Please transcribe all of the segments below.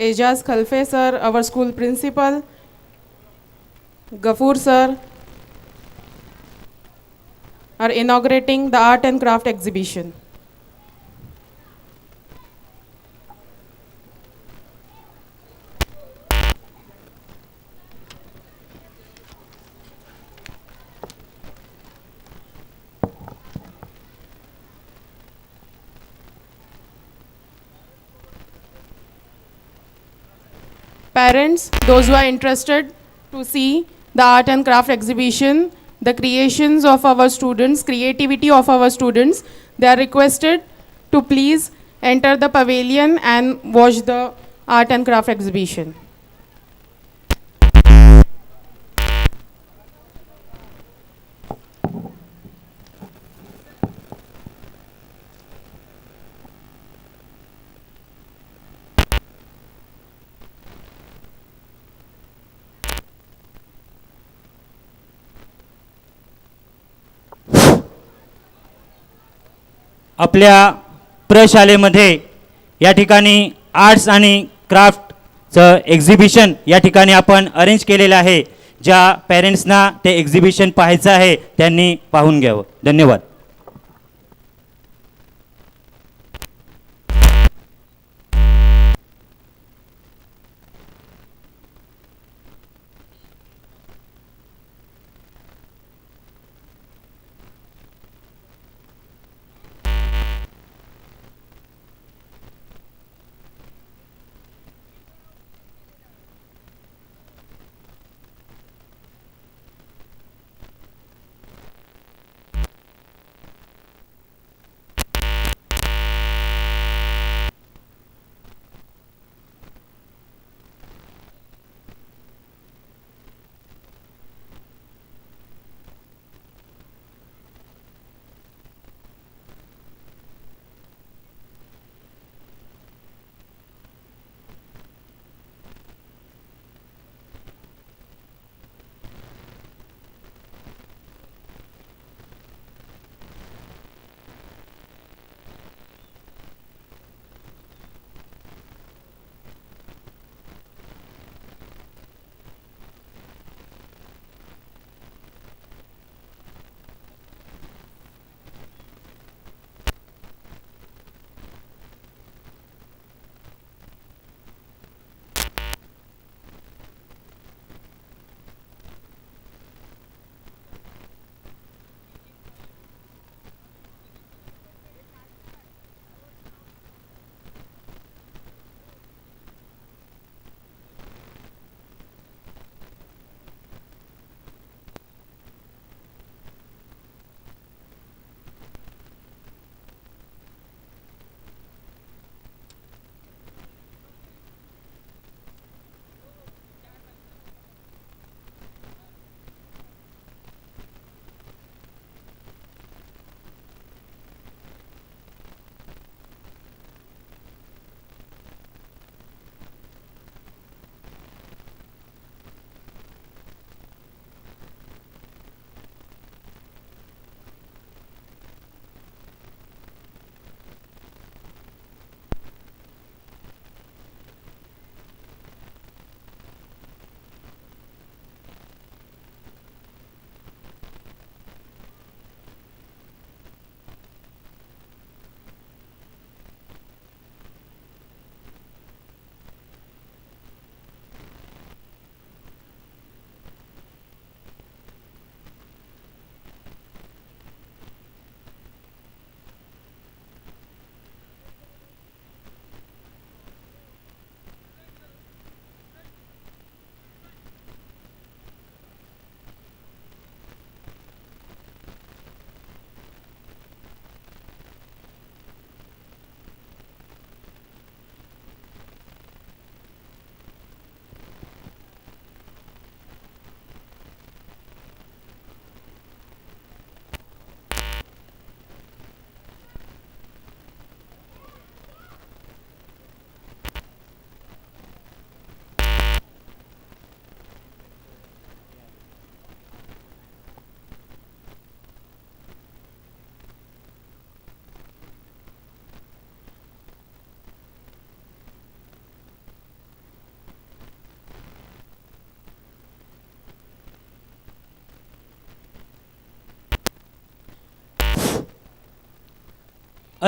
Ejaz Khalfe sir, our school principal, Gafoor sir, are inaugurating the art and craft exhibition. Parents, those who are interested to see the art and craft exhibition, the creations of our students, creativity of our students, they are requested to please enter the pavilion and watch the art and craft exhibition. आपल्या प्रशालेमध्ये या ठिकाणी arts आणि क्राफ्टचं exhibition या ठिकाणी आपण arrange केलेलं आहे. ज्या पेरेंट्सना ते एक्झिबिशन पाहायचं आहे त्यांनी पाहून घ्यावं. धन्यवाद.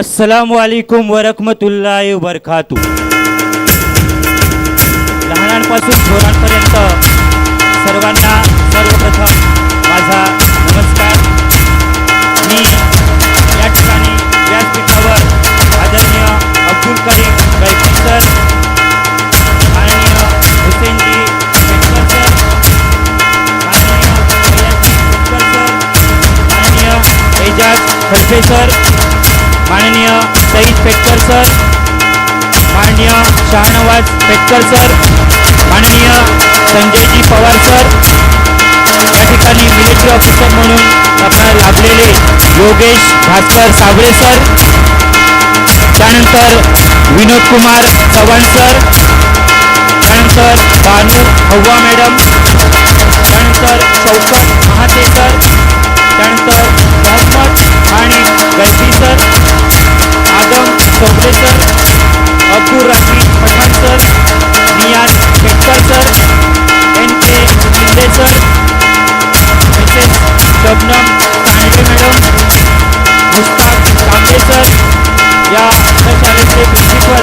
अस्सलामुअलैकुम वरहमतुल्लाहि वबरकातुह. लहानांपासून थोरांपर्यंत सर्वांना सर्वप्रथम माझा नमस्कार. मी या ठिकाणी व्यासपीठावर आदरणीय अब्दुल करीम कैफी सर, माननीय हुसेनजी पेटकर सर, माननीय सयाजी पेटकर सर, माननीय एजाज खलफे सर, माननीय सईद पेटकर सर, माननीय शाहनवाज पेटकर सर, माननीय संजयजी पवार सर, या ठिकाणी मिलिटरी ऑफिसर म्हणून आपल्याला लाभलेले योगेश भास्कर साबळे सर, त्यानंतर विनोद कुमार चव्हाण सर, त्यानंतर बानू हव्वा मॅडम, त्यानंतर शौकत महाते सर, त्यानंतर मोहम्मद आणि Ghaisi sir, Adam Chaudhary sir, Abdul Rashid Pathan sir, Niyaz Petkar sir, N K Shinde sir, Mrs Shabnam Kande madam, Mushtaq Kamble sir, या शाळेचे principal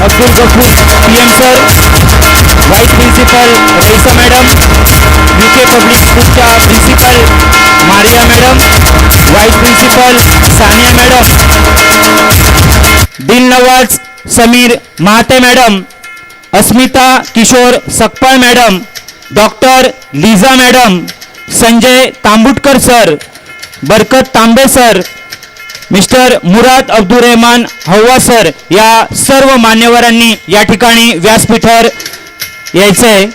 Abdul Gafoor PM sir, vice principal Raisa madam, UK public स्कूलच्या principal Maria madam, vice principal Sania madam, Dilnawaz Sameer Mahate madam, Asmita Kishor Sakpal madam, doctor Liza madam, Sanjay Tambutkar sir, Barkat Tambe sir, Mr Murad Abdul Rahman हव्वा sir, या सर्व मान्यवरांनी या ठिकाणी व्यासपीठावर यायचे.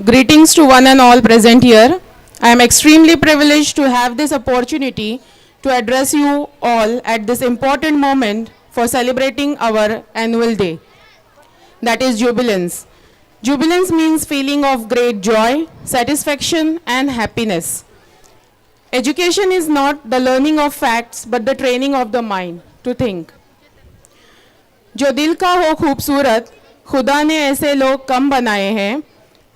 Greetings to one and all present here. I am extremely privileged to have this opportunity to address you all at this important moment for celebrating our annual day. That is jubilance. Jubilance means feeling of great joy, satisfaction and happiness. Education is not the learning of facts but the training of the mind to think. जो दिल का हो खूबसूरत खुदा ने ऐसे लोग कम बनाए हैं.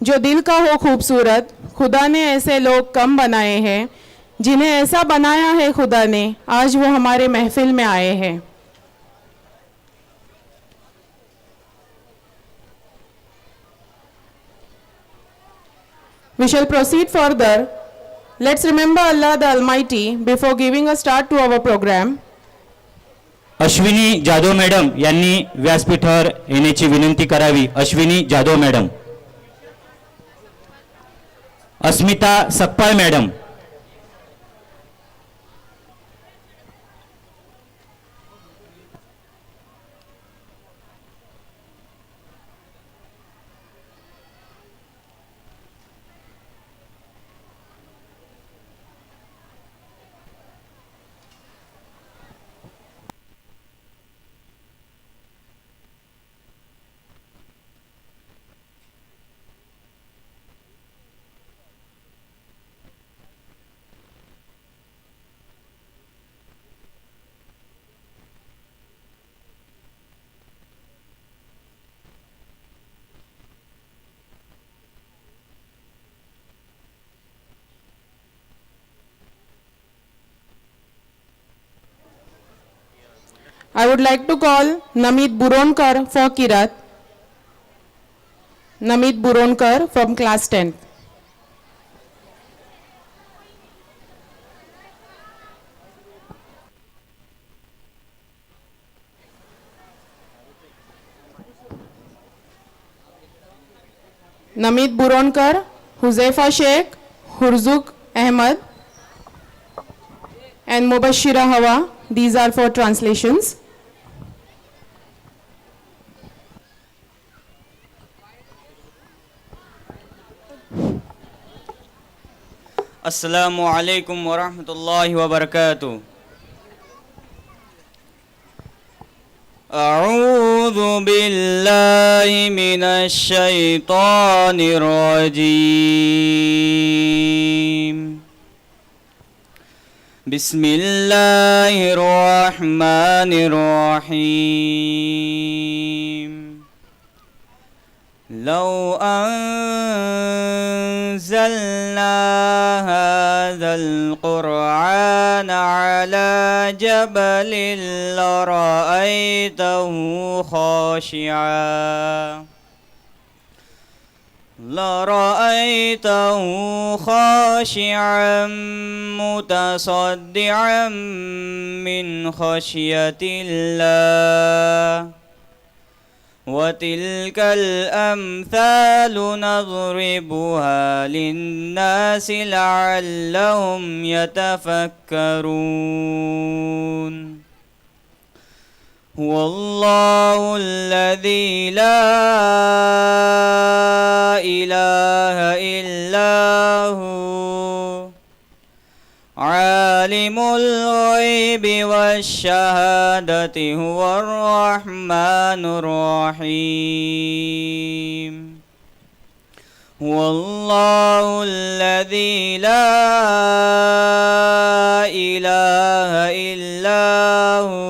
जो दिल का हो खूबसूरत खुदा ने ऐसे लोग कम बनाए हैं. जिन्हें ऐसा बनाया है खुदा ने आज वो हमारे महफिल में आए हैं. We shall proceed further. Let's remember Allah the Almighty before giving a start to our program. Ashwini Jadhav madam यांनी व्यासपीठावर येण्याची विनंती करावी. Ashwini Jadhav madam, Asmita Sakpal madam, I would like to call Namit Buronkar for Kirat. Namit Buronkar from class 10. Namit Buronkar, Huzaifa Sheikh, Hurzuk Ahmad and Mubashira Hawa. These are for translations. अस्सलामु अलैकुम वरहमतुल्लाहि वबरकातुह. अऊज़ु أعوذ بالله من الشيطان الرجيم بسم الله الرحمن الرحيم لو أنزلنا هذا القرآن على جبل لرأيته خاشعا متصدعا من خشية الله وتلك الأمثال نضربها للناس لعلهم يتفكرون هو الله الذي لا إله إلا هو عالم الغيب والشهادة هو الرحمن الرحيم هو الله الذي لا إله إلا هو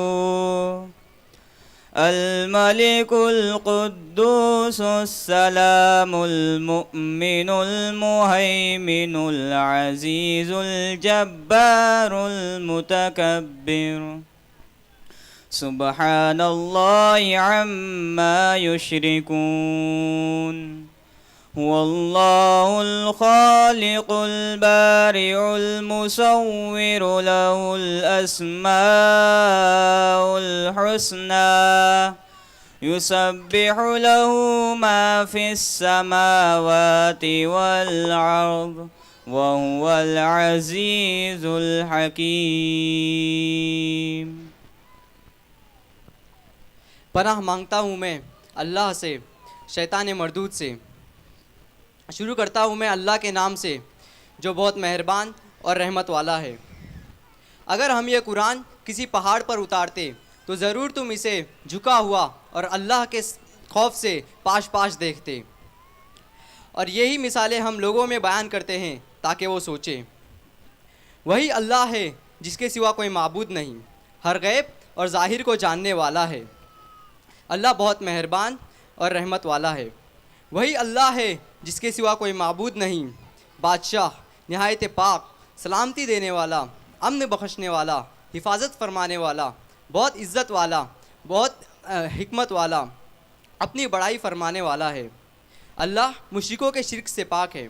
الملك القدوس السلام المؤمن المهيمن العزيز الجبار المتكبر سبحان الله عما يشركون هو الله الخالق البارئ المصور له الأسماء الحسنى يسبح له ما في السماوات والأرض وهو العزيز الحكيم. पनाह मांगता हूँ मैं अल्लाह से, शैतान मरदूद से। शुरू करता हूँ मैं अल्लाह के नाम से जो बहुत मेहरबान और रहमत वाला है। अगर हम ये कुरान किसी पहाड़ पर उतारते तो ज़रूर तुम इसे झुका हुआ और अल्लाह के खौफ से पाश पाश देखते। और यही मिसालें हम लोगों में बयान करते हैं ताकि वो सोचें। वही अल्लाह है जिसके सिवा कोई माबूद नहीं, हर गैब और ज़ाहिर को जानने वाला है। अल्लाह बहुत मेहरबान और रहमत वाला है। वही अल्लाह है जिसके सिवा कोई माबूद नहीं, बादशाह नहायत पाक, सलामती देने वाला, अमन बख्शने वाला, हिफाजत फरमाने वाला, बहुत इज़्ज़त वाला, बहुत हिकमत वाला, अपनी बड़ाई फरमाने वाला है। अल्लाह मुशरिकों के शिर्क से पाक है।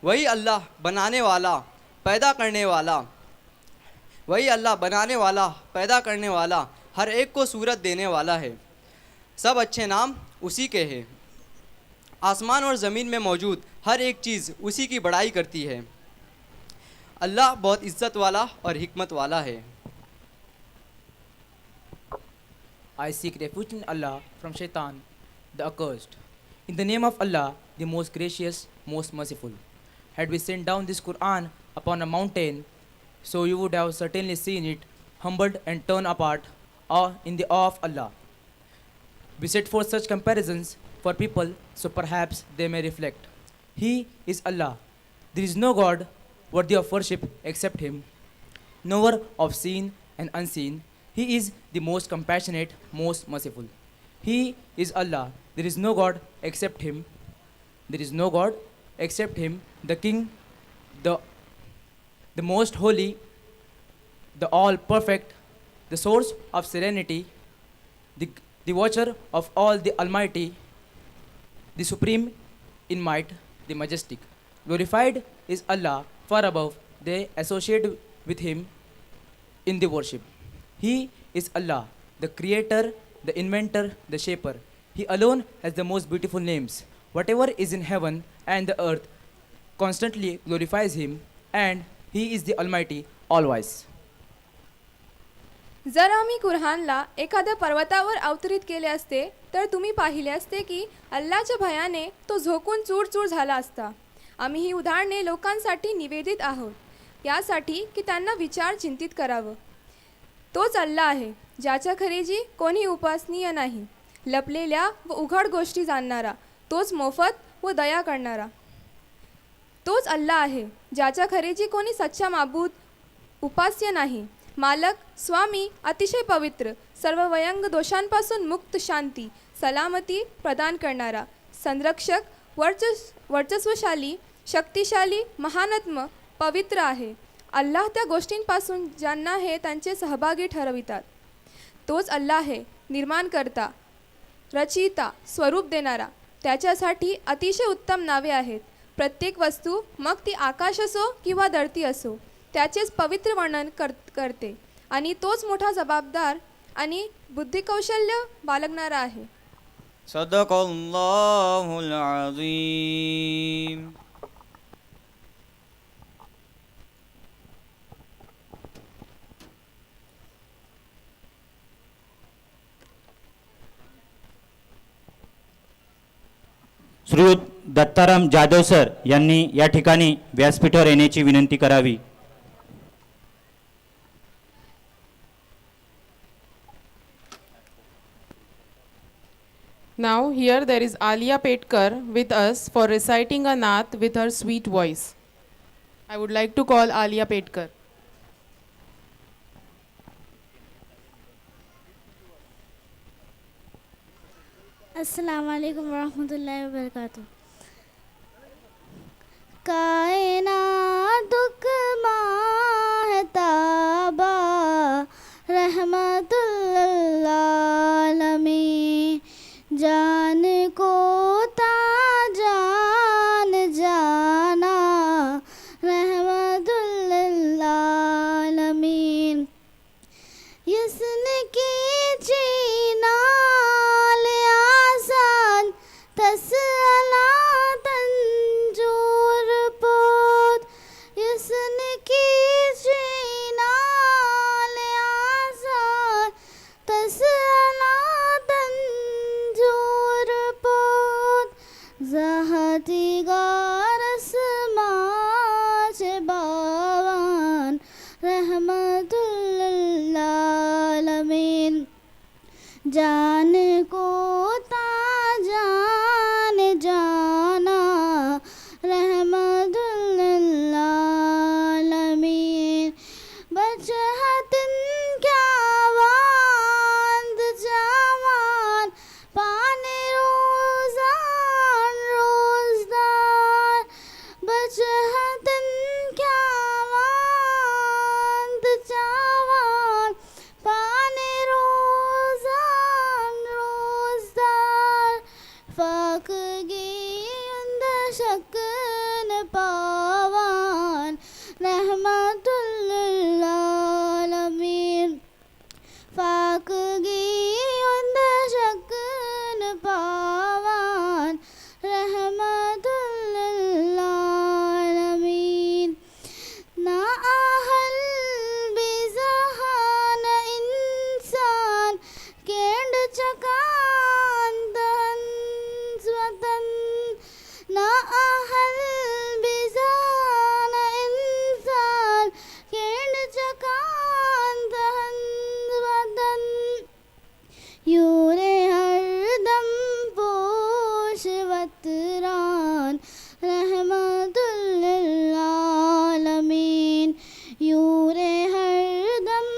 वही अल्लाह बनाने वाला, पैदा करने वाला, वही अल्लाह बनाने वाला, पैदा करने वाला, हर एक को सूरत देने वाला है। सब अच्छे नाम उसी के हैं। आसमान और ज़मीन में मौजूद हर एक चीज़ उसी की बड़ाई करती है। अल्लाह बहुत इज़्ज़त वाला और हिकमत वाला है। I seek refuge in Allah from Shaitan, the accursed. In the name of Allah, the most gracious, most merciful. Had we sent down this Quran upon a mountain, so you would have certainly seen it humbled and torn apart in the awe of Allah. We set forth such comparisons for people so perhaps they may reflect. He is Allah. There is no God worthy of worship except Him, knower of seen and unseen. He is the most compassionate, most merciful. He is Allah. There is no God except Him. There is no God except Him, the King, the most holy, the all perfect, the source of serenity, the watcher of all, the Almighty, the supreme in might, the majestic. Glorified is Allah, far above they associate with Him in the worship. He is Allah, the creator, the inventor, the shaper. He alone has the most beautiful names. Whatever is in heaven and the earth constantly glorifies Him, and He is the Almighty, all-wise. जर आम्ही कुराणला एखाद्या पर्वतावर अवतरित केले असते तर तुम्ही पाहिले असते की अल्लाच्या भयाने तो झोकून चूरचूर झाला असता. आम्ही ही उदाहरणे लोकांसाठी निवेदित आहोत यासाठी की त्यांना विचार चिंतित करावं. तोच अल्लाह आहे ज्याच्या खरेजी कोणी उपासनीय नाही. लपलेल्या व उघड गोष्टी जाणणारा, तोच मोफत व दया करणारा. तोच अल्ला आहे, ज्याच्या खरेजी कोणी सच्चा माबूद उपास्य नाही. मालक, स्वामी, अतिशय पवित्र, सर्व वयंग दोषांपासून मुक्त, शांती सलामती प्रदान करणारा, संरक्षक, वर्चस्वशाली, शक्तिशाली, महानात्म, पवित्र आहे. अल्लाह त्या गोष्टींपासून ज्यांना हे त्यांचे सहभागी ठरवितात. तोच अल्लाह आहे, निर्माणकर्ता, रचयिता, स्वरूप देणारा. त्याच्यासाठी अतिशय उत्तम नावे आहेत. प्रत्येक वस्तू, मग ती आकाश असो किंवा धरती असो, त्याचेच पवित्र वर्णन करते आणि तोच मोठा जबाबदार आणि बुद्धिकौशल्य बाळगणारा आहे. सदकल्लाहुल अज़ीम. श्रीयुत दत्ताराम जाधव सर यांनी या ठिकाणी व्यासपीठावर येण्याची विनंती करावी. Now here there is Alia Petkar with us for reciting a naat with her sweet voice. I would like to call Alia Petkar. अस्सलाम वालेकुम रहमतुल्लाहि व बरकातुहू. कायनातुक महताबा रहमतुल आलमीन. जान को ता जान जाना रहमतुल आलमीन. यसने की जीनाल आसान तसला तंजूर पोत. यसने की जीनाल आसान तसला तंजूर पोत. जहती गारस माच बावान रहमतुल आलमीन. जान को ता जान जाना रहमतुल आलमीन. बचहतन क्या वांद जवान पाने रोजान रोजदार. बचहतन क्या वांद जवान पाने रोजान रोजदार. फाकगी उंद शकन पावान रहमतुल आलमीन. फाकगी उंद शकन पावान रहमतुल आलमीन. ना आहल बिजहान इंसान केंड चकान दहन स्वतन. ना आहल बिजहान इंसान केंड चकान दहन वदन. यूरे हरदम पोश वतरान रहमतुल आलमीन. यूरे हरदम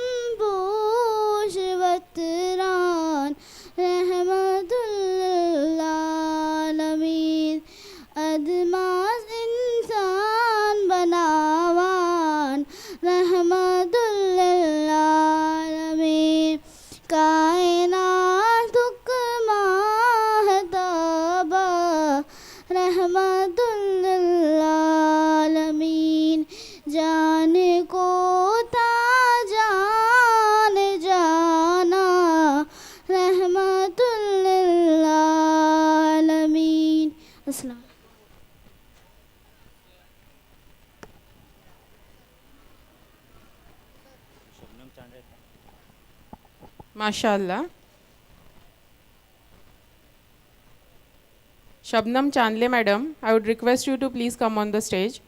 पोश वतरान रहमतुल आलमीन. अदमास इंसान बनावान रहमतुल आलमीन. कायनातुक महताबा रहमतुल आलमीन. जान को ता जान जाना रहमतुल आलमीन. अस्सलाम. MashaAllah. Shabnam Chandle madam, I would request you to please come on the stage.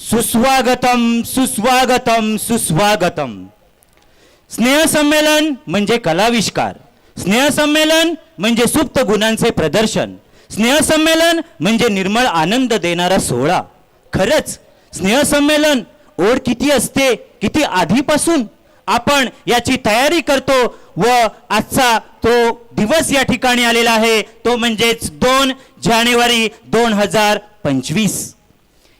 सुस्वागतम सुस्वागतम सुस्वागतम. स्नेहसंमेलन म्हणजे कलाविष्कार, स्नेहसंमेलन म्हणजे सुप्त गुणांचे प्रदर्शन, स्नेहसंमेलन म्हणजे निर्मळ आनंद देणारा सोहळा. खरंच स्नेहसंमेलन ओढ किती असते, किती आधीपासून आपण याची तयारी करतो व आजचा तो दिवस या ठिकाणी आलेला आहे, तो म्हणजेच 2 जानेवारी 2025.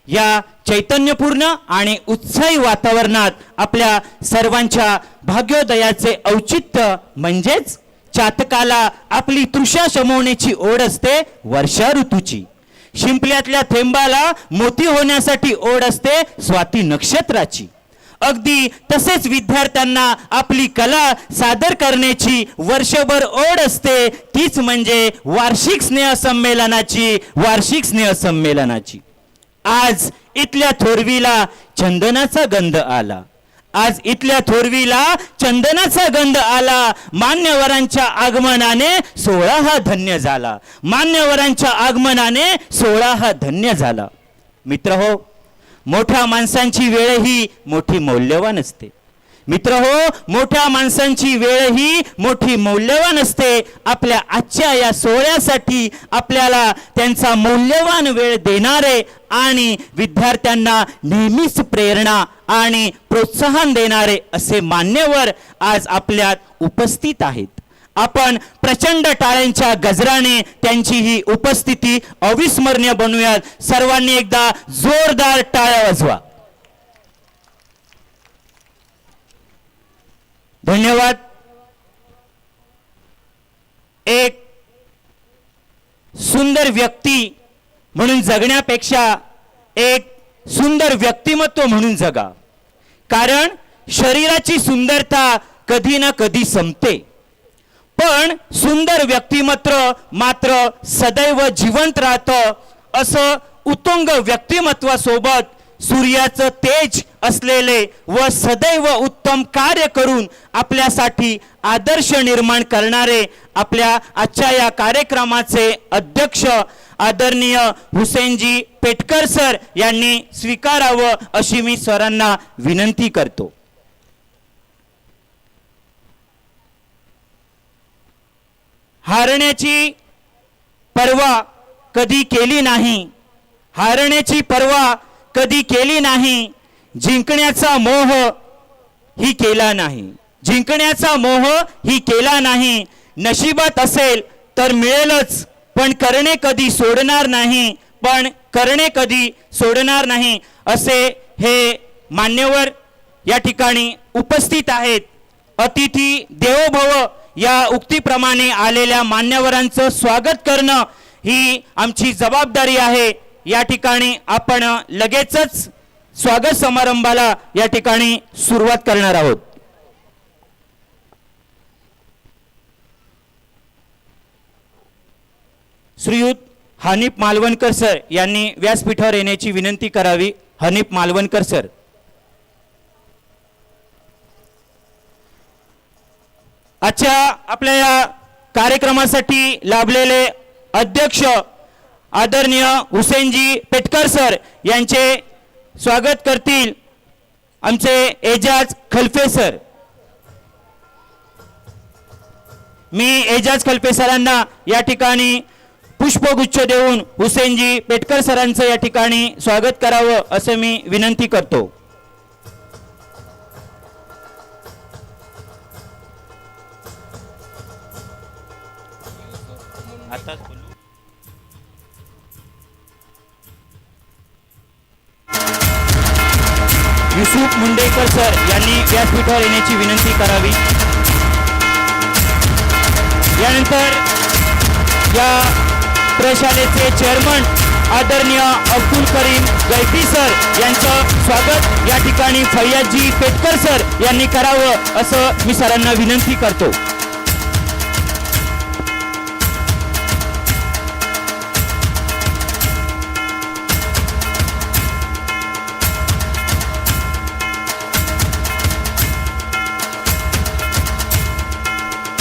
या चैतन्यपूर्ण आणि उत्साही वातावरणात आपल्या सर्वांच्या भाग्योदयाचे औचित्य म्हणजेच चातकाला आपली तृषा शमवण्याची ओढ असते वर्षा ऋतूची. शिंपल्यातल्या थेंबाला मोती होण्यासाठी ओढ असते स्वाती नक्षत्राची. अगदी तसेच विद्यार्थ्यांना आपली कला सादर करण्याची वर्षभर ओढ असते, तीच म्हणजे वार्षिक स्नेहसंमेलनाची. आज इथल्या थोरवीला चंदनाचा गंध आला, आज इथल्या थोरवीला चंदनाचा गंध आला. मान्यवरांच्या आगमनाने सोहळा हा धन्य झाला, मान्यवरांच्या आगमनाने सोहळा हा धन्य झाला. मित्रहो, मोठ्या माणसांची वेळ ही मोठी मौल्यवान असते. मित्रहो, मोठ्या माणसांची वेळ ही मोठी मौल्यवान असते. आपल्या आजच्या या सोहळ्यासाठी आपल्याला त्यांचा मौल्यवान वेळ देणारे आणि विद्यार्थ्यांना नेहमीच प्रेरणा आणि प्रोत्साहन देणारे असे मान्यवर आज आपल्यात उपस्थित आहेत. आपण प्रचंड टाळ्यांच्या गजराने त्यांची ही उपस्थिती अविस्मरणीय बनवूयात. सर्वांनी एकदा जोरदार टाळ्या वाजवा. धन्यवाद. एक सुंदर व्यक्ती म्हणून जगण्यापेक्षा एक सुंदर व्यक्तिमत्व म्हणून जगा. कारण शरीराची सुंदरता कधी ना कधी संपते, पण सुंदर व्यक्तिमत्व मात्र सदैव जिवंत राहतं. असं उत्तुंग व्यक्तिमत्वासोबत सूर्याचं तेज असलेले व सदैव उत्तम कार्य करून आपल्यासाठी आदर्श निर्माण करणारे आपल्या आजच्या या कार्यक्रमाचे अध्यक्ष आदरणीय हुसेनजी पेटकर सर यांनी स्वीकारावं अशी मी सरांना विनंती करतो. हारण्याची पर्वा कधी केली नाही, हारण्याची पर्वा कधी केली नाही. जिंकण्याचा मोह ही केला नाही, जिंकण्याचा मोह ही केला नाही. नशिबात असेल तर मिळेलच, पण करणे कधी सोडणार नाही, पण करणे कधी सोडणार नाही. असे हे मान्यवर या ठिकाणी उपस्थित आहेत. अतिथी देवो भव या उक्तीप्रमाणे आलेल्या मान्यवरांचं स्वागत करणं ही आमची जबाबदारी आहे. या ठिकाणी आपण लगेचच स्वागत समारंभाला या ठिकाणी सुरुवात करणार आहोत. श्रीयुत हनीफ मालवणकर सर यांनी व्यासपीठावर येण्याची विनंती करावी. हनीफ मालवणकर सर. आजच्या आपल्या या कार्यक्रमासाठी लाभलेले अध्यक्ष आदरणीय हुसेनजी पेटकर सर यांचे स्वागत करतील आमचे एजाज खलफे सर. मी एजाज खलफे सरांना या ठिकाणी पुष्पगुच्छ देऊन हुसेनजी पेटकर सरांचं या ठिकाणी स्वागत करावं असं मी विनंती करतो. युसुफ मुंडेकर सर यांनी व्यासपीठावर येण्याची विनंती करावी. यानंतर या प्रशालेचे चेअरमन आदरणीय अब्दुल करीम गैफी सर यांचं स्वागत या ठिकाणी फैयाजी पेटकर सर यांनी करावं असं मी सरांना विनंती करतो.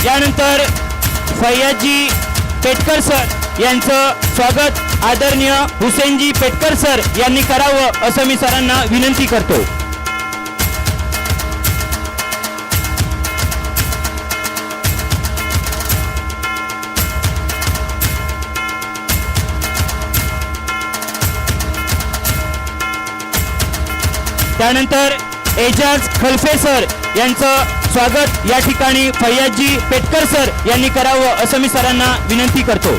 यानंतर फैयाजी पेटकर सर यांचं स्वागत आदरणीय हुसेनजी पेटकर सर यांनी करावं असं मी सरांना विनंती करतो. त्यानंतर एजाज खलफे सर यांचं स्वागत या ठिकाणी फैयाजी पेटकर सर यांनी करावं असं मी सरांना विनंती करतो.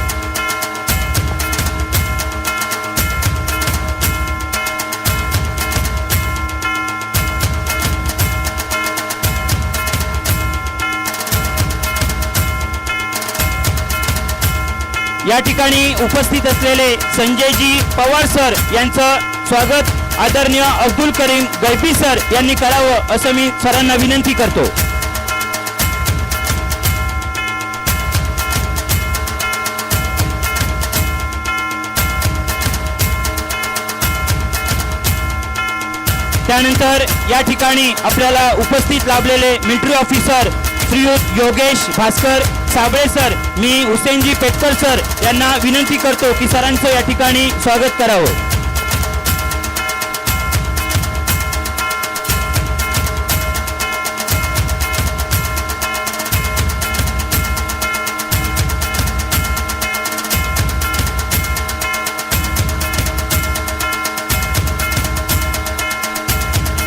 या ठिकाणी उपस्थित असलेले संजयजी पवार सर यांचं स्वागत आदरणीय अब्दुल करीम गैबी सर यांनी करावं असं मी सरांना विनंती करतो. त्यानंतर या ठिकाणी आपल्याला उपस्थित लाभलेले मिलिटरी ऑफिसर श्रीयुत योगेश भास्कर साबळे सर, मी हुसेनजी पेटकर सर यांना विनंती करतो की सरांचं या ठिकाणी स्वागत करावं.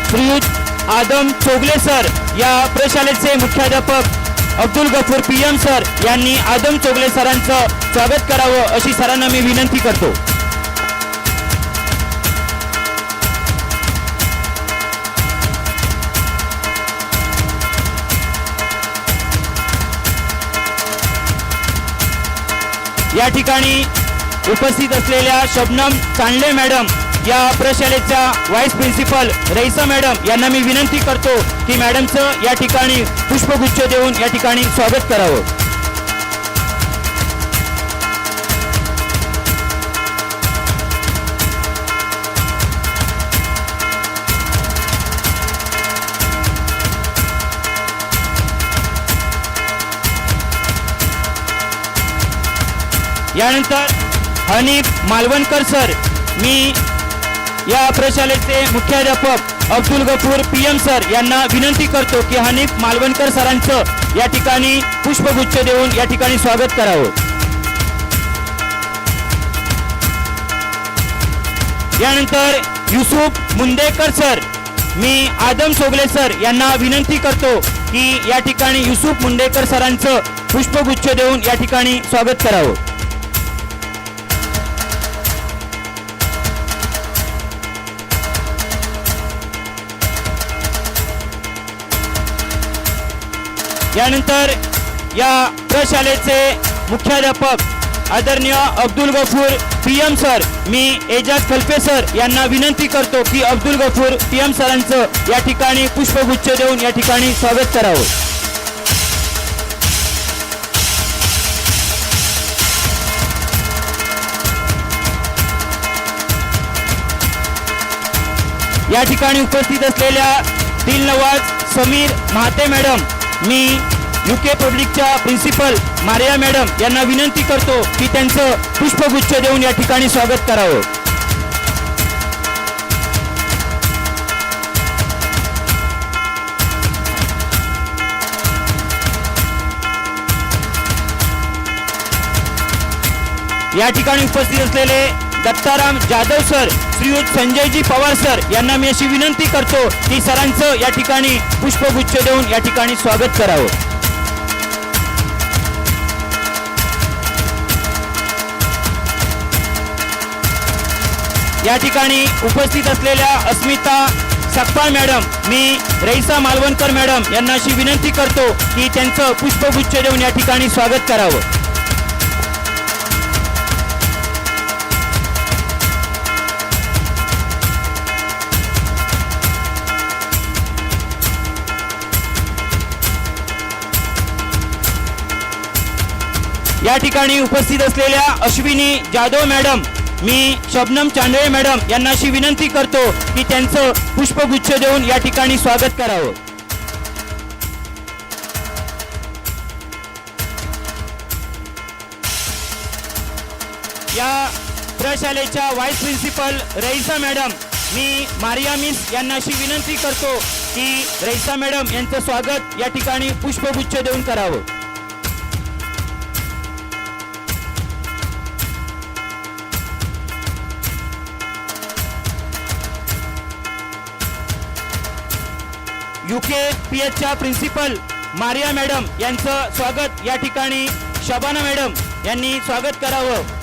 श्रीयुत आदम चोगले सर, या प्रशालेचे मुख्याध्यापक अब्दुल गफूर PM सर यांनी आदम चोगले सरांचं स्वागत करावं अशी सरांना मी विनंती करतो. या ठिकाणी उपस्थित असलेल्या शबनम चांडले मॅडम, या प्रशालेच्या व्हाईस प्रिन्सिपल रईसा मॅडम यांना मी विनंती करतो की मॅडमचं या ठिकाणी पुष्पगुच्छ देऊन या ठिकाणी स्वागत करावं. यानंतर हनीफ मालवणकर सर, मी या प्रशालेचे मुख्याध्यापक अब्दुल गफूर PM सर यांना विनंती करतो की हनीफ मालवणकर सरांचं या ठिकाणी पुष्पगुच्छ देऊन या ठिकाणी स्वागत करावं. यानंतर युसुफ मुंदेकर सर, मी आदम सोगले सर यांना विनंती करतो की या ठिकाणी युसुफ मुंदेकर सरांचं पुष्पगुच्छ देऊन या ठिकाणी स्वागत करावं. यानंतर या प्रशालेचे मुख्याध्यापक आदरणीय अब्दुल गफूर PM सर, मी एजाज खलफे सर यांना विनंती करतो की अब्दुल गफूर PM सरांचं या ठिकाणी पुष्पगुच्छ देऊन या ठिकाणी स्वागत करावं. या ठिकाणी उपस्थित असलेल्या दिलनवाज समीर महाते मॅडम, मी UK पब्लिकच्या प्रिन्सिपल मारिया मॅडम यांना विनंती करतो की त्यांचं पुष्पगुच्छ देऊन या ठिकाणी स्वागत करावं. या ठिकाणी उपस्थित असलेले दत्ताराम जाधव सर, श्रीयुत संजयजी पवार सर यांना मी अशी विनंती करतो की सरांचं या ठिकाणी पुष्पगुच्छ देऊन या ठिकाणी स्वागत करावं. या ठिकाणी उपस्थित असलेल्या अस्मिता सकपाळ मॅडम, मी रईसा मालवणकर मॅडम यांना अशी विनंती करतो की त्यांचं पुष्पगुच्छ देऊन या ठिकाणी स्वागत करावं. या ठिकाणी उपस्थित असलेल्या अश्विनी जाधव मॅडम, मी शबनम चांडळे मॅडम यांना अशी विनंती करतो की त्यांचं पुष्पगुच्छ देऊन या ठिकाणी स्वागत करावं. या प्रशालेच्या व्हाईस प्रिन्सिपल रईसा मॅडम, मी मारिया मिस यांना अशी विनंती करतो की रईसा मॅडम यांचं स्वागत या ठिकाणी पुष्पगुच्छ देऊन करावं. UKPHच्या प्रिन्सिपल मारिया मॅडम यांचं स्वागत या ठिकाणी शबाना मॅडम यांनी स्वागत करावं.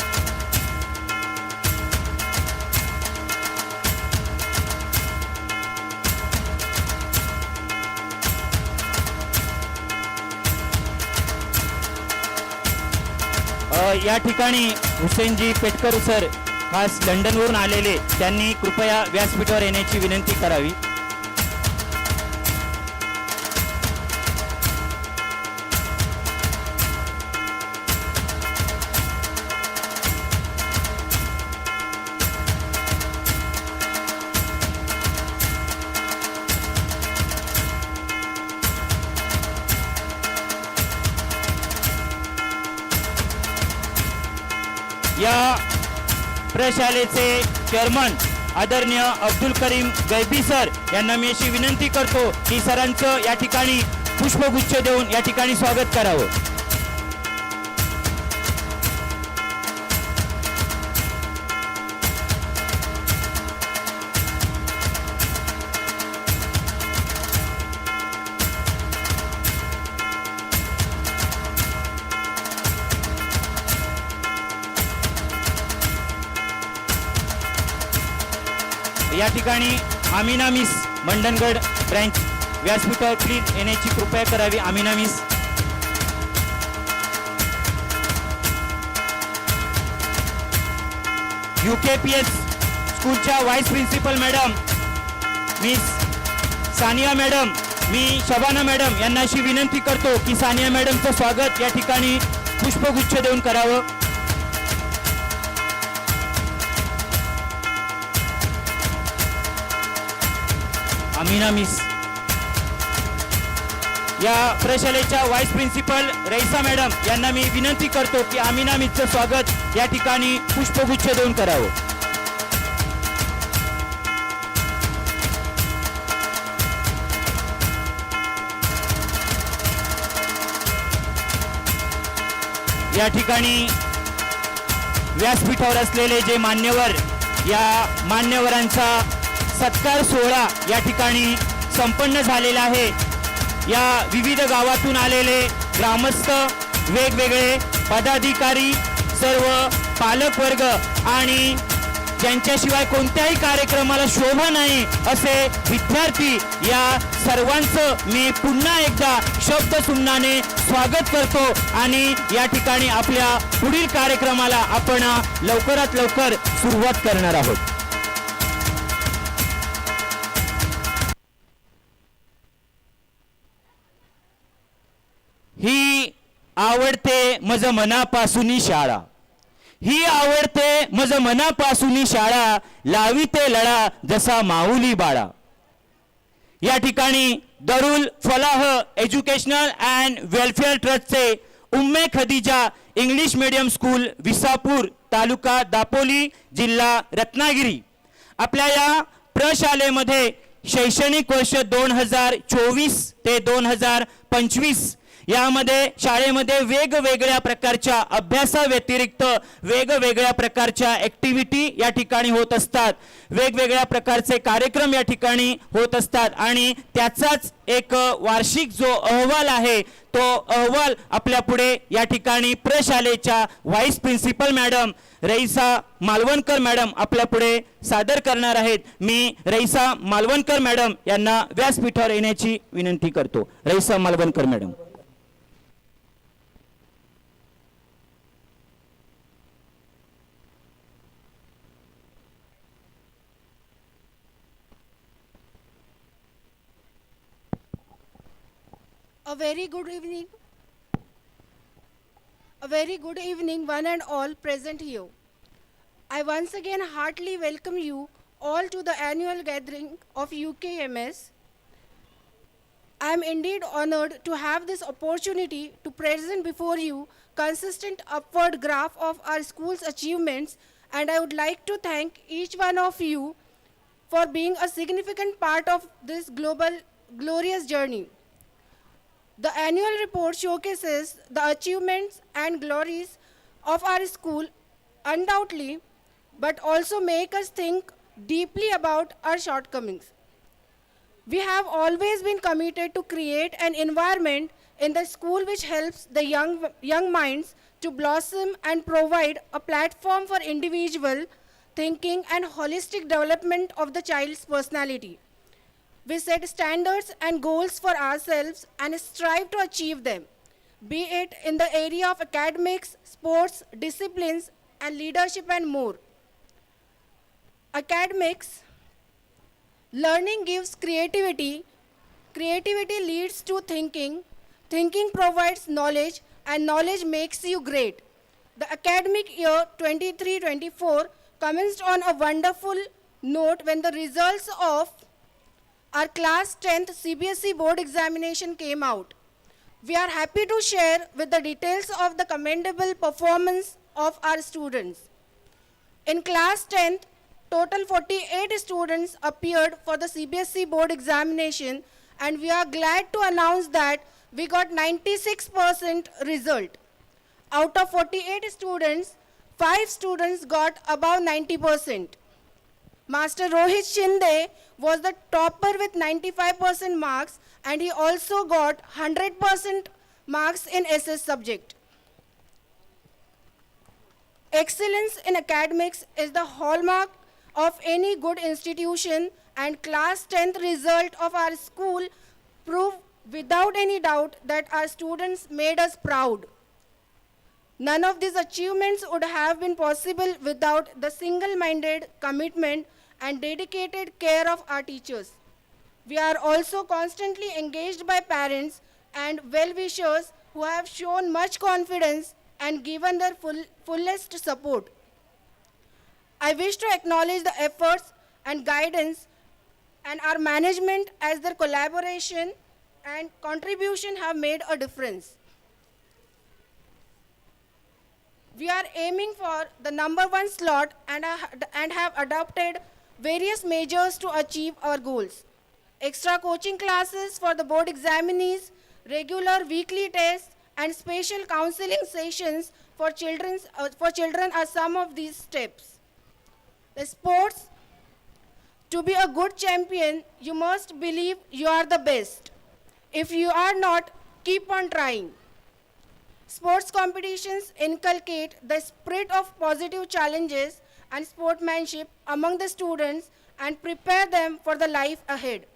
या ठिकाणी हुसेनजी पेटकर सर खास लंडनवरून आलेले, त्यांनी कृपया व्यासपीठावर येण्याची विनंती करावी. या प्रशालेचे चेअरमन आदरणीय अब्दुल करीम गैबी सर यांना मी अशी विनंती करतो की सरांचं या ठिकाणी पुष्पगुच्छ देऊन या ठिकाणी स्वागत करावं. या ठिकाणी आमिना मिस मंडणगड ब्रँच व्यासपीठावर प्लीज येण्याची कृपया करावी. आमिना मिस. UKPH स्कूलच्या vice principal madam miss Sania madam, मी शबाना मॅडम यांना अशी विनंती करतो की सानिया मॅडमचं स्वागत या ठिकाणी पुष्पगुच्छ देऊन करावं. आमिना मिस. या प्रशालेच्या व्हाईस प्रिन्सिपल रईसा मॅडम यांना मी विनंती करतो की आमिना मिसचं स्वागत या ठिकाणी पुष्पगुच्छ देऊन करावं. या ठिकाणी व्यासपीठावर असलेले जे मान्यवर, या मान्यवरांचा सत्कार सोहळा या ठिकाणी संपन्न झालेला आहे. या विविध गावातून आलेले ग्रामस्थ, वेगवेगळे पदाधिकारी, सर्व पालकवर्ग आणि ज्यांच्याशिवाय कोणत्याही कार्यक्रमाला शोभा नाही असे विद्यार्थी, या सर्वांचं मी पुन्हा एकदा शब्दसुमनाने स्वागत करतो आणि या ठिकाणी आपल्या पुढील कार्यक्रमाला आपण लवकरात लवकर सुरुवात करणार आहोत. ही आवडते मज मनापासूनी शाळा, ही आवडते मज मनापासूनी शाळा, लाविते लळा जसा माऊली बाळा. या ठिकाणी दरुल फलाह एज्युकेशनल अँड वेलफेअर ट्रस्टचे उम्मे Khadija English medium school Visapur, तालुका दापोली, जिल्हा रत्नागिरी, आपल्या या प्रशालेमध्ये शैक्षणिक वर्ष 2024 ते 2025 यामध्ये शाळेमध्ये वेगवेगळ्या प्रकारच्या अभ्यासाव्यतिरिक्त वेगवेगळ्या प्रकारच्या ॲक्टिव्हिटी या ठिकाणी होत असतात, वेगवेगळ्या प्रकारचे कार्यक्रम या ठिकाणी होत असतात आणि त्याचाच एक वार्षिक जो अहवाल आहे तो अहवाल आपल्या पुढे या ठिकाणी प्रशालेच्या vice principal madam Raisa Malvankar madam आपल्या पुढे सादर करणार आहेत. मी रईसा मालवणकर मॅडम यांना व्यासपीठावर येण्याची विनंती करतो. Raisa Malvankar madam. A very good evening. A very good evening, one and all present here. I once again heartily welcome you all to the annual gathering of UKMS. I am indeed honored to have this opportunity to present before you consistent upward graph of our school's achievements, and I would like to thank each one of you for being a significant part of this glorious journey. The annual report showcases the achievements and glories of our school undoubtedly, but also make us think deeply about our shortcomings. We have always been committed to create an environment in the school which helps the young minds to blossom and provide a platform for individual thinking and holistic development of the child's personality. We set standards and goals for ourselves and strive to achieve them, be it in the area of academics, sports, disciplines, and leadership and more. Academics, learning gives creativity, creativity leads to thinking, thinking provides knowledge, and knowledge makes you great. The academic year 23-24 commenced on a wonderful note when the results of our class 10th CBSE board examination came out. We are happy to share with the details of the commendable performance of our students. In class 10th, total 48 students appeared for the CBSE board examination, and we are glad to announce that we got 96% result. Out of 48 students, 5 students got above 90%. Master Rohit Shinde was the topper with 95% marks, and he also got 100% marks in SS subject. Excellence in academics is the hallmark of any good institution, and class 10th result of our school prove without any doubt that our students made us proud. None of these achievements would have been possible without the single-minded commitment and dedicated care of our teachers. We are also constantly engaged by parents and well-wishers who have shown much confidence and given their fullest support. I wish to acknowledge the efforts and guidance and our management, as their collaboration and contribution have made a difference. We are aiming for the #1 slot and have adopted various measures to achieve our goals. Extra coaching classes for the board examinees, regular weekly tests, and special counseling sessions for children are some of these steps. The sports, to be a good champion, you must believe you are the best. If you are not, keep on trying. Sports competitions inculcate the spirit of positive challenges and sportsmanship among the students and prepare them for the life ahead.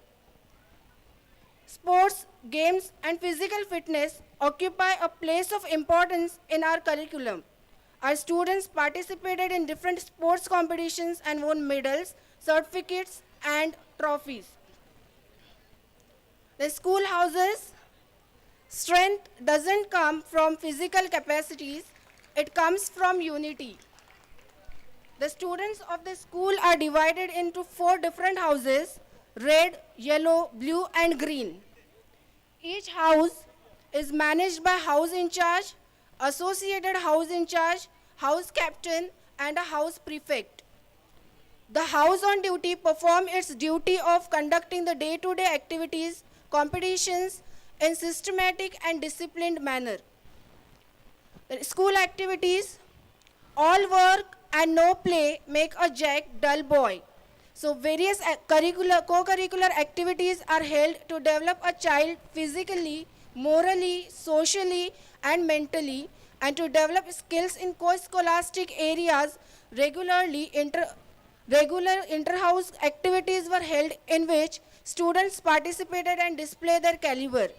Sports, games, and physical fitness occupy a place of importance in our curriculum. Our students participated in different sports competitions and won medals, certificates, and trophies. The schoolhouse's strength doesn't come from physical capacities, it comes from unity. The students of the school are divided into 4 different houses: red, yellow, blue, and green. Each house is managed by house in charge, associated house in charge, house captain, and a house prefect. The house on duty performs its duty of conducting the day-to-day activities, competitions in systematic and disciplined manner. The school activities, all work and no play make a Jack dull boy. So various co-curricular activities are held to develop a child physically, morally, socially, and mentally, and to develop skills in co-scholastic areas. Regular inter-house activities were held in which students participated and displayed their caliber.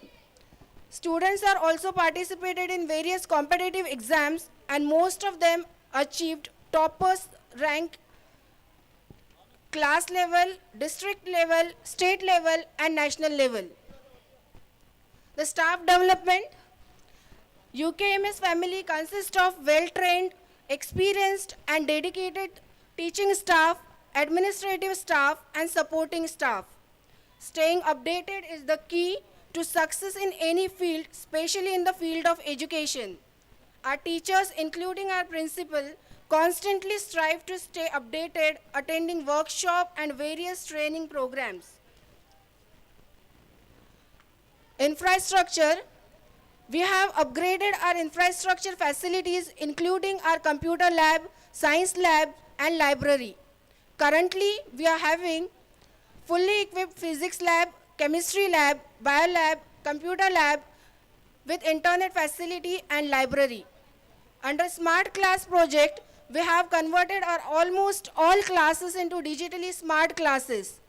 Students are also participated in various competitive exams, and most of them achieved toppers rank class level, district level, state level, and national level. The staff development. UKMS family consists of well-trained, experienced, and dedicated teaching staff, administrative staff, and supporting staff. Staying updated is the key to success in any field, especially in the field of education. Our teachers, including our principal, constantly strive to stay updated, attending workshop and various training programs. Infrastructure. We have upgraded our infrastructure facilities, including our computer lab, science lab, and library. Currently, we are having fully equipped physics lab, chemistry lab, bio lab, computer lab with internet facility and library. Under Smart Class project, we have converted our almost all classes into digitally smart classes.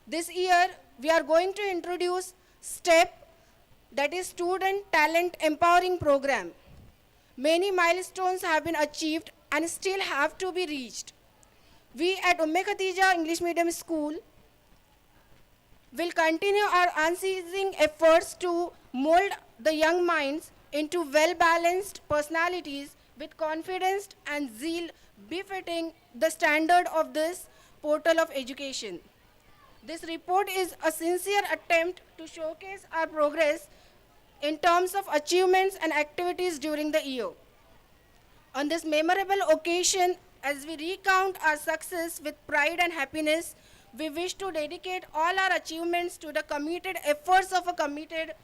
This year, we are going to introduce STEP, that is Student Talent Empowering Program. Many milestones have been achieved and still have to be reached. We at Umme Khatija English Medium School will continue our unceasing efforts to mold the young minds into well-balanced personalities with confidence and zeal befitting the standard of this portal of education. This report is a sincere attempt to showcase our progress in terms of achievements and activities during the year. On this memorable occasion, as we recount our success with pride and happiness, we wish to dedicate all our achievements to the committed efforts of a committed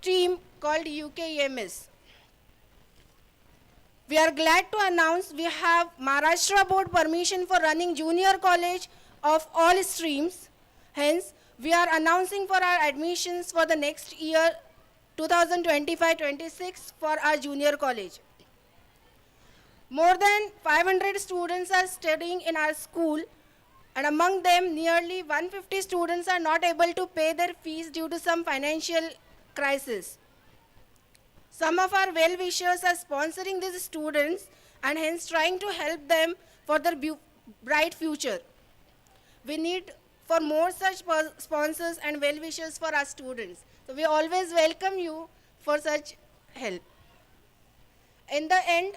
team called UKEMS. We are glad to announce we have Maharashtra Board permission for running junior college of all streams. Hence, we are announcing for our admissions for the next year 2025-26 for our junior college. More than 500 students are studying in our school, and among them nearly 150 students are not able to pay their fees due to some financial crisis. Some of our well-wishers are sponsoring these students and hence trying to help them for their bright future. We need for more such sponsors and well-wishers for our students. So we always welcome you for such help. In the end,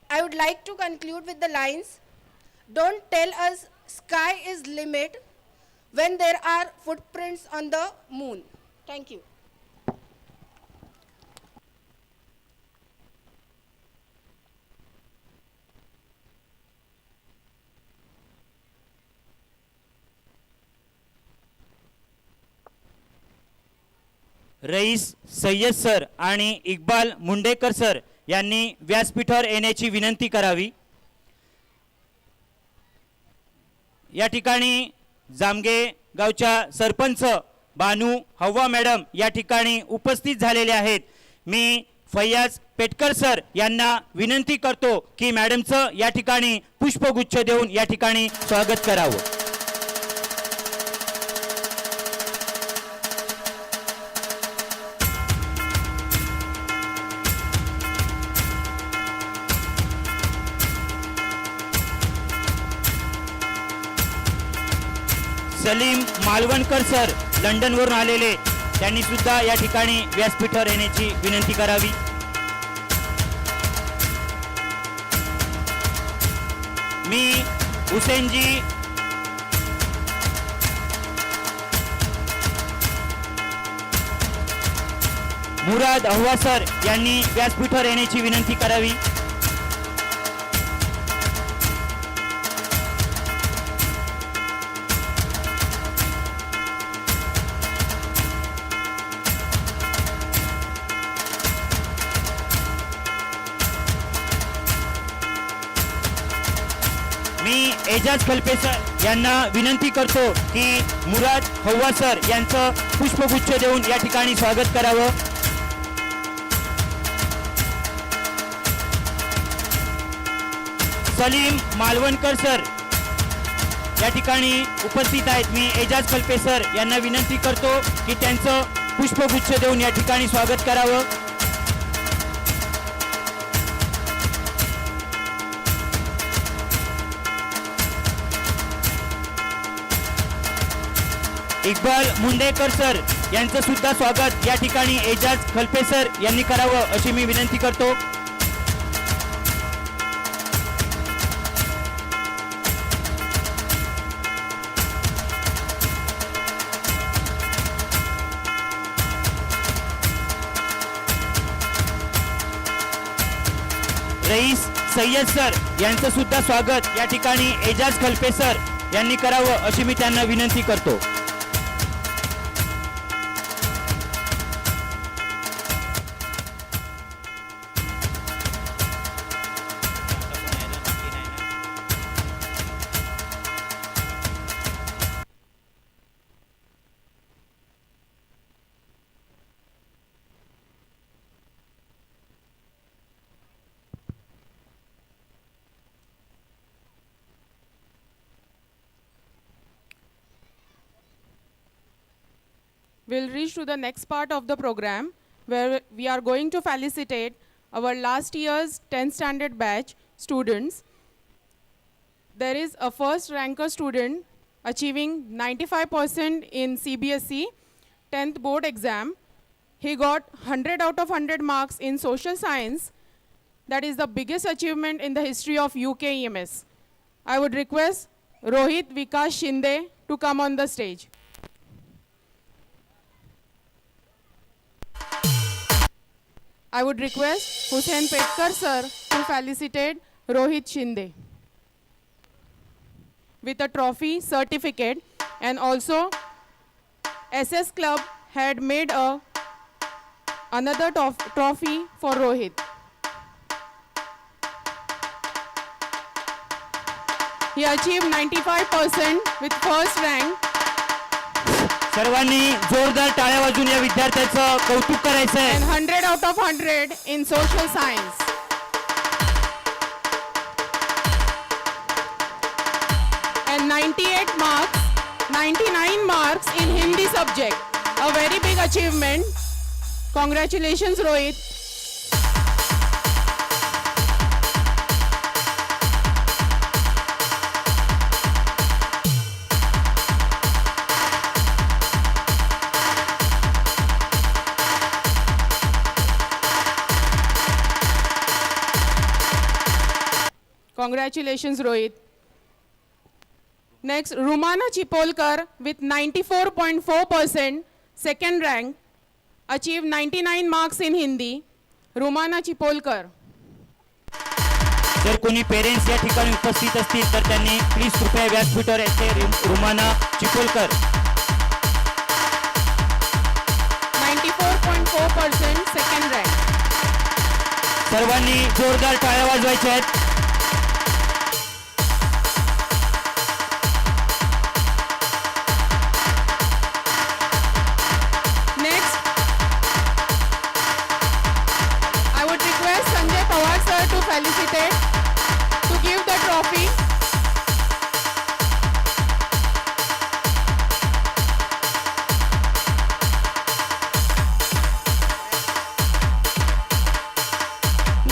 I would like to conclude with the lines, don't tell us sky is limit when there are footprints on the moon. Thank you. Rais Sayyed sir आणि Iqbal Mundekar sir यांनी व्यासपीठावर येण्याची विनंती करावी. या ठिकाणी जामगे गावच्या सरपंच बानू हव्वा मॅडम या ठिकाणी उपस्थित झालेले आहेत. मी फैयाज पेटकर सर यांना विनंती करतो की मॅडमचं या ठिकाणी पुष्पगुच्छ देऊन या ठिकाणी स्वागत करावं. सलीम मालवणकर सर लंडनवरून आलेले, त्यांनी सुद्धा या ठिकाणी व्यासपीठावर येण्याची विनंती करावी. मी हुसेनजी मुराद अहवा सर यांनी व्यासपीठावर येण्याची विनंती करावी. मी एजाज खलपे सर यांना विनंती करतो की मुराद हव्वा सर यांचं पुष्पगुच्छ देऊन या ठिकाणी स्वागत करावं. सलीम मालवणकर सर या ठिकाणी उपस्थित आहेत. मी एजाज खलपे सर यांना विनंती करतो की त्यांचं पुष्पगुच्छ देऊन या ठिकाणी स्वागत करावं. इक्बाल मुंडेकर सर यांचं सुद्धा स्वागत या ठिकाणी एजाज खलपे सर यांनी करावं अशी मी विनंती करतो. रईस सय्यद सर यांचं सुद्धा स्वागत या ठिकाणी एजाज खलपे सर यांनी करावं अशी मी त्यांना विनंती करतो. We'll reach to the next part of the program where we are going to felicitate our last year's 10th standard batch students. There is a first ranker student achieving 95% in CBSE 10th board exam. He got 100 out of 100 marks in social science. That is the biggest achievement in the history of UK EMS. I would request Rohit Vikas Shinde to come on the stage. I would request Hussain Petkar sir to felicitate Rohit Shinde with a trophy certificate, and also SS Club had made another trophy for Rohit. He achieved 95% with first rank. सर्वांनी जोरदार टाळ्या वाजवून या विद्यार्थ्याचं कौतुक करायचं आहे. And 100 out of 100 in social science. And 98 marks, 99 marks in Hindi subject. A very big achievement. Congratulations, Rohit. Congratulations, Rohit. Next, Rumana Chipolkar with 94.4%, second rank, achieved 99 marks in Hindi. Rumana Chipolkar. जर कोणी parents या ठिकाणी उपस्थित असतील तर त्यांनी please कृपया व्यासपीठावर येथे रुमाना चिकोलकर 94.4%, second rank. सर्वांनी जोरदार टाळ्या वाजवायच्या आहेत. To felicitate, to give the trophy.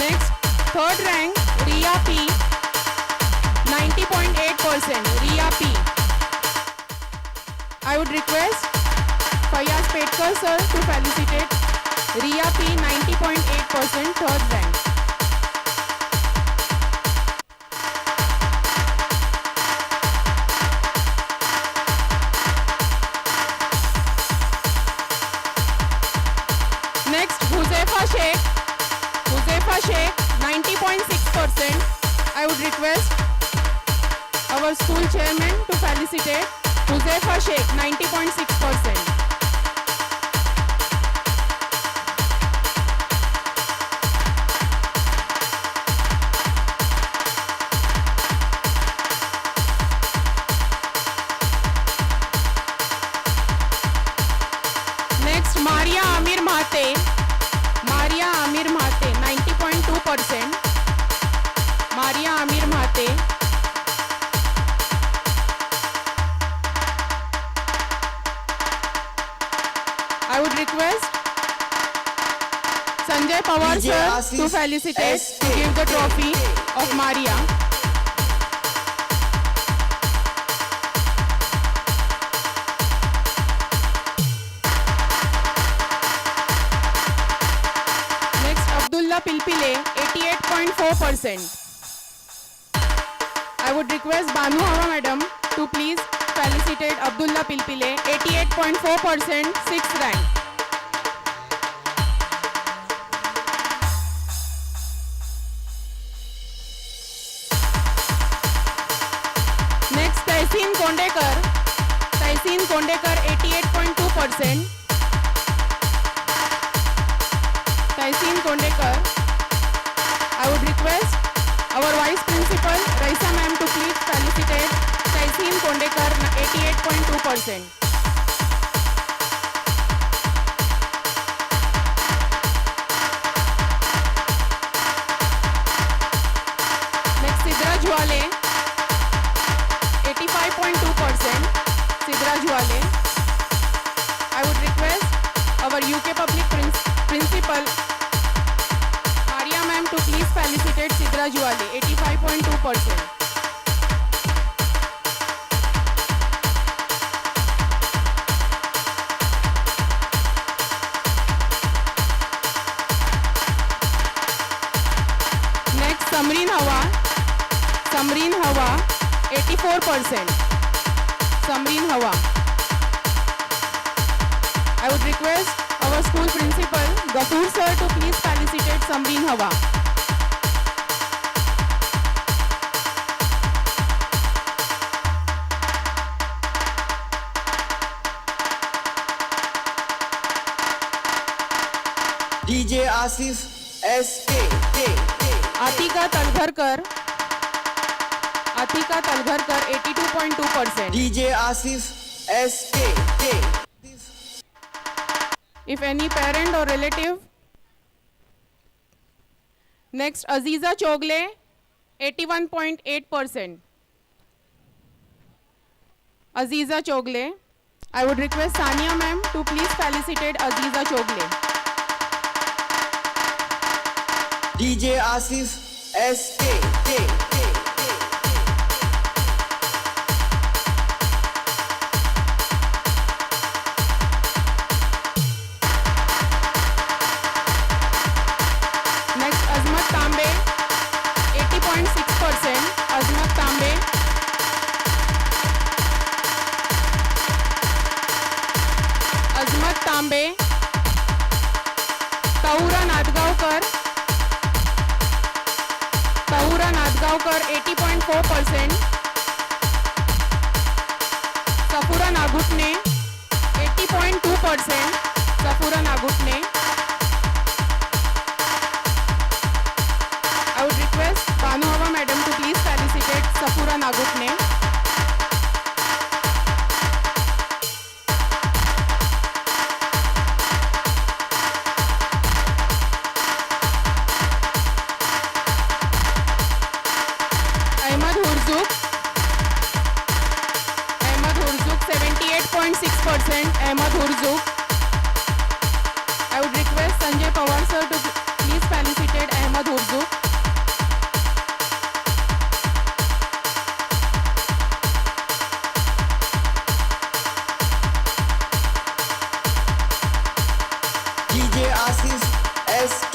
Next, third rank, Riya P, 90.8%, Riya P. I would request Fayaz Petkar sir to felicitate Riya P, 90.8%, third rank. Next, Huzaifa Sheikh, 90.6%. I would request our school chairman to felicitate Huzaifa Sheikh, 90.6%. Next, Maria Amir Mahate, 90.2%. Maria Amir Mahate. I would request Sanjay Pawar sir to felicitate, to give the trophy of Maria. Abdullah Pilpile, 88.4%. I would request Banu Hawa madam to please felicitate Abdullah Pilpile, 88.4%, 6th rank. Taisin Kondekar 88.2%. Taisin Kondekar. I would request our Vice Principal Raisa ma'am to please felicitate Taisin Kondekar 88.2%. Next Sidra Jwale 85.2%. Sidra Jwale. I would request our UK Public Principal Maria ma'am to please felicitate Sidra Jwale 85.2%. Next Samreen Hawa 84%. Samreen Hawa. I would request our school principal Gafoor sir to please felicitate Samreen Hawa. DJ Asif SK. Atika Talgharkar 82.2%. DJ Asif SK. If any parent or relative. Next Aziza Chogle 81.8%. Aziza Chogle. I would request Sania ma'am to please felicitate Aziza Chogle. DJ Asif SK. Next Azmat Tambe 80.6%. Azmat Tambe. Azmat Tambe. Tahura Nadgaonkar 80.4%. Safura Nagutne 80.2%. Safura Nagutne. I would request Banu Hawa madam to please felicitate Safura Nagutne. Ahmad Hurzuk 78.6%. Ahmad Hurzuk. I would request Sanjay Pawar sir to please felicitate Ahmad Hurzuk. DJ Asif SK.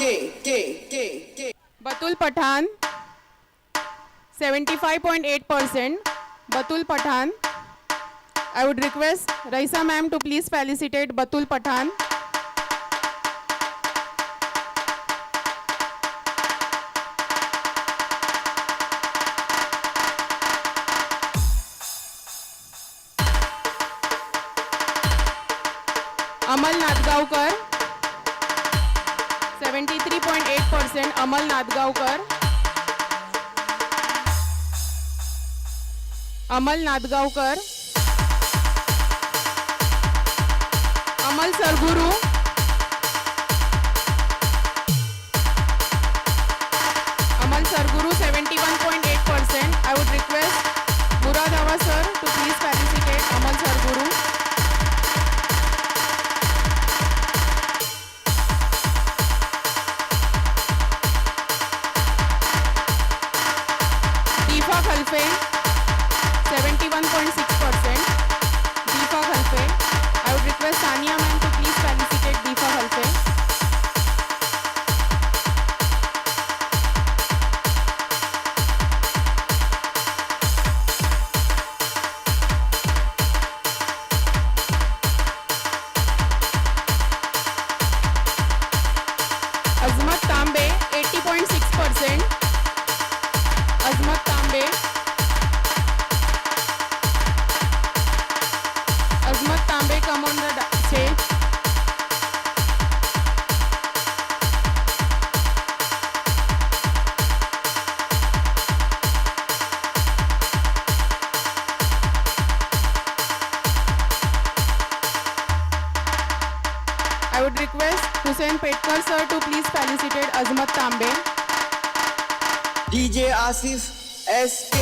Batul Pathan 75.8%. Batul Pathan. I would request Raisa ma'am to please felicitate Batul Pathan. Amal Nadgaonkar 73.8%. Amal Nadgaonkar. Amal Nadgaonkar. Amal Sarguru. Amal Sarguru 71.8%. I would request Murad Hawa sir to please felicitate Amal Sarguru. Deepa Khalfe 71.6%. Deepa Khalfe. I would request Sania ma'am to please felicitate Deepa Khalfe. Azmat Tambe 80.6%. Azmat Tambe. I would request Hussein Petkar sir to please felicitate Azmat Tambe. DJ Asif SK.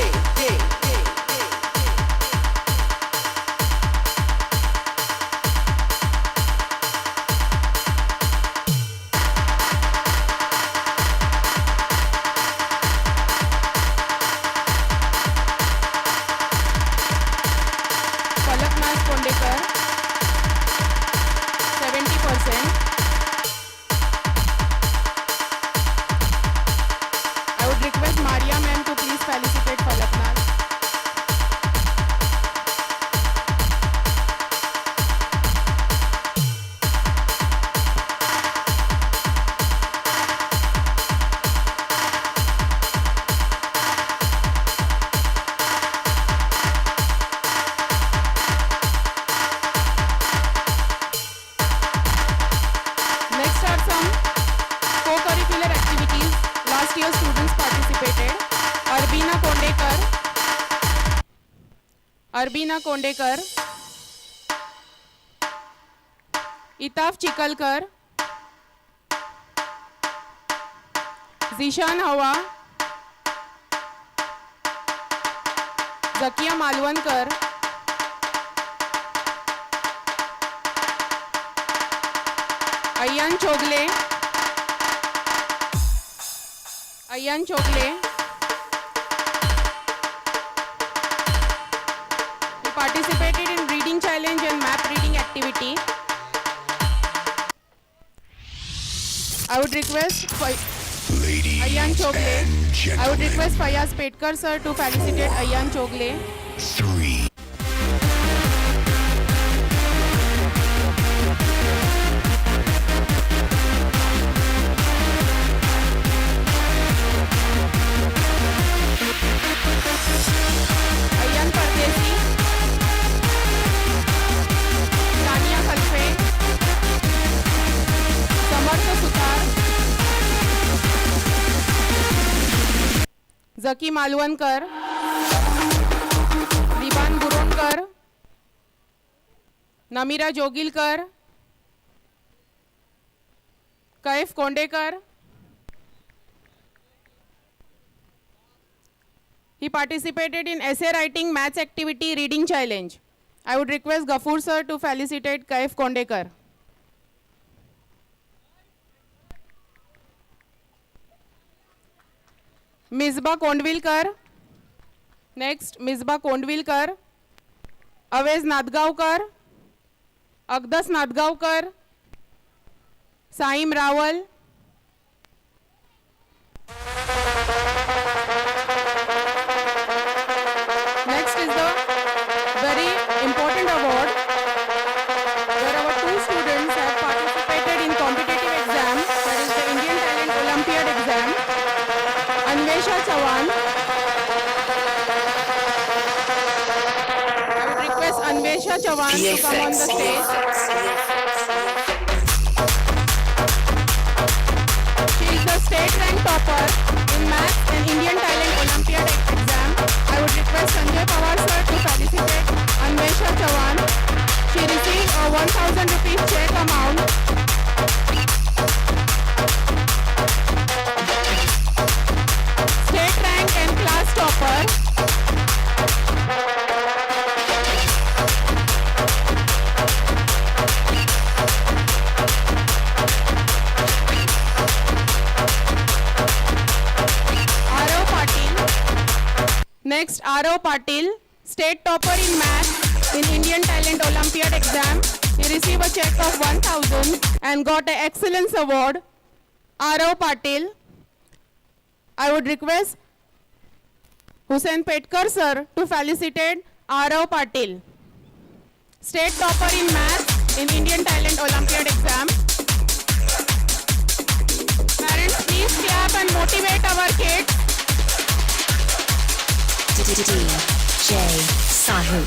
Palaknath Kondekar, 70%. I would request Maria ma'am to please felicitate Palaknath. Next are some co-curricular activities. Last year students participated. Arbina Kondekar, Itaf Chikalkar, Zishan Hawa, Zakia Malwankar, Ayyan Chogle, he participated in reading challenge and map reading activity. I would request Ayyan Chogle. I would request Fayaz Petkar sir to felicitate Ayyan Chogle. Ayyan Pardesi, Tania Khalfe, Samarth Suthar, Zaki Malwankar, Diban Buronkar, Namira Jogilkar, Kaif Kondekar. He participated in essay writing maths activity reading challenge. I would request Ghafoor sir to felicitate Kaif Kondekar. Misbah Kondvilkar. Next, Misbah Kondvilkar, Avez Nadgaonkar, Agdas Nadgaonkar, Saim Rawal, next is the very important award where our two students have participated in competitive exam, that is the Indian Talent Olympiad exam. Anvesha Chavan. I would request Anvesha Chavan to come on the stage. She is the state rank topper in Maths and Indian Talent Olympiad exam. I would request Sanjay Pawar sir to felicitate Anvesha Chavan. She received a 1000 rupees check amount. State rank and class topper. Arav Patil. Next, Arav Patil, state topper in math in Indian Talent Olympiad exam. He received a check of 1000 and got an excellence award. Arav Patil. I would request Hussein Petkar sir to felicitate Arav Patil, state topper in maths in Indian Talent Olympiad exam. Parents, please clap and motivate our kids. DJ Sahil.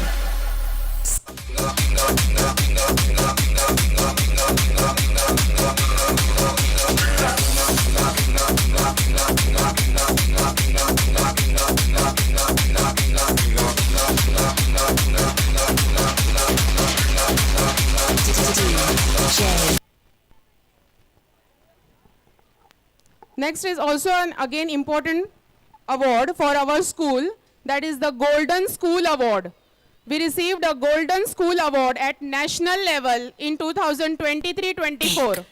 DJ Next is also an again important award for our school, that is the Golden School Award. We received a Golden School Award at national level in 2023-24.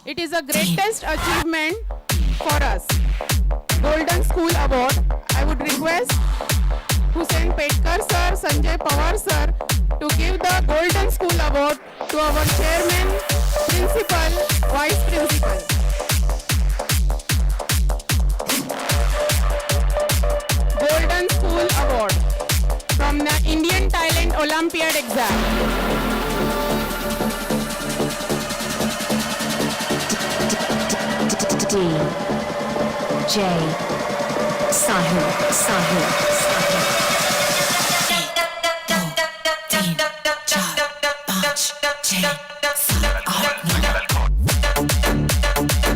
It is a greatest achievement for us. Golden School Award. I would request Hussein Petkar sir, Sanjay Pawar sir to give the Golden School Award to our chairman, principal, vice principal. Golden School Award from the Indian Talent Olympiad exam. D J Sahil.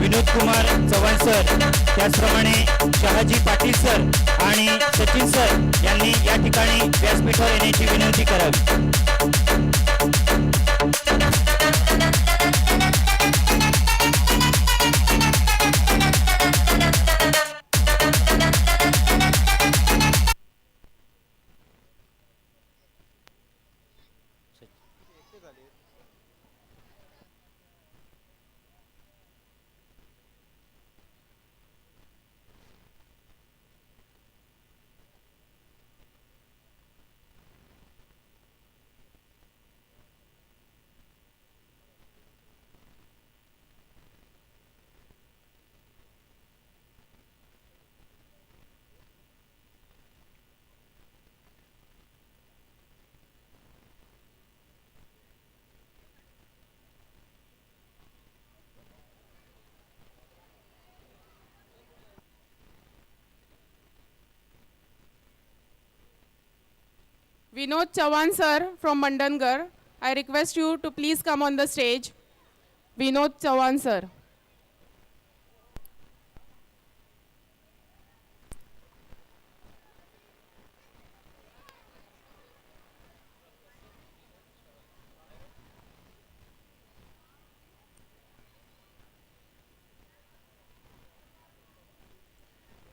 Vinod Kumar Chavan sir, त्याचप्रमाणे Shahaji Patil sir आणि Sachin sir यांनी या ठिकाणी व्यासपीठावर येण्याची विनंती करावी. Vinod Chavan sir from Mandangar, I request you to please come on the stage. Vinod Chavan sir.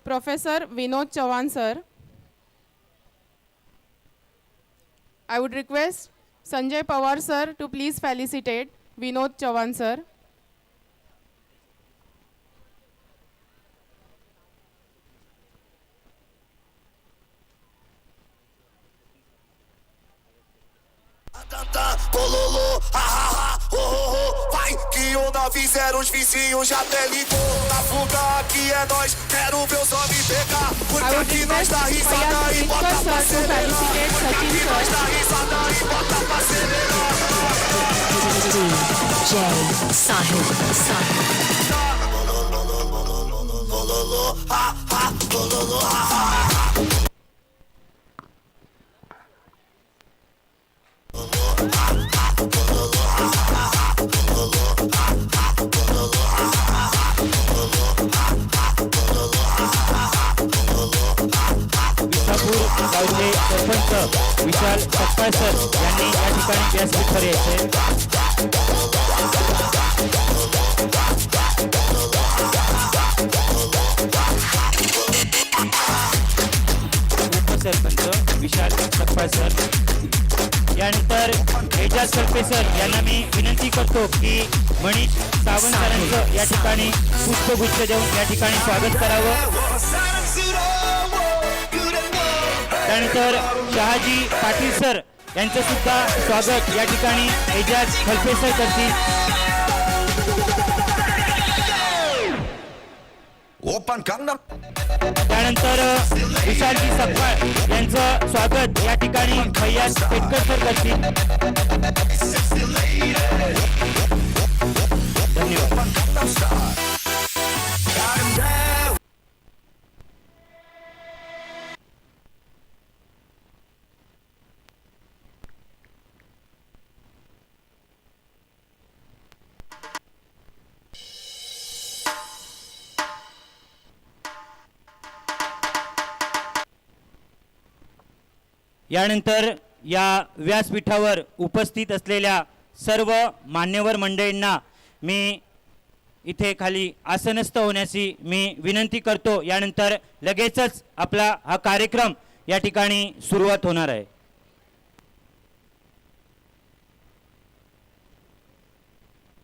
Professor Vinod Chavan sir. I would request Sanjay Pawar sir to please felicitate Vinod Chavan sir. Bololô, ha ha ha, ho ho ho. Vai que o 90 os vizinhos já até ligou. Na fuga aqui é nós, quero ver os homens pegar. I Porque would aqui nós request dá risada Fayaz e bota Ritkar pra sir to felicitate Sachin Aqui nós sir. dá risada e bota pra acelerar. D J Sahil. Bololô, ha ha, bololô, ha ha. Visapur गावचे सरपंच विशाल Sapkal sir यांनी या ठिकाणी व्यासपीठावर यायचे. उपसरपंच विशाल Sapkal sir. यानंतर Ejaz सल्पे sir यांना मी विनंती करतो की मनीष सावंत सरांचं या ठिकाणी पुष्पगुच्छ देऊन या ठिकाणी स्वागत करावं. त्यानंतर शहाजी पाटील सर यांचं सुद्धा स्वागत या ठिकाणी एजाज खलपे सर करतील. त्यानंतर विशालजी सपकाळ यांचं स्वागत या ठिकाणी फैयाज पेटकर सर करतील. धन्यवाद. यानंतर या व्यासपीठावर उपस्थित असलेल्या सर्व मान्यवर मंडळींना मी इथे खाली आसनस्थ होण्याची मी विनंती करतो. यानंतर लगेचच आपला हा कार्यक्रम या ठिकाणी सुरुवात होणार आहे.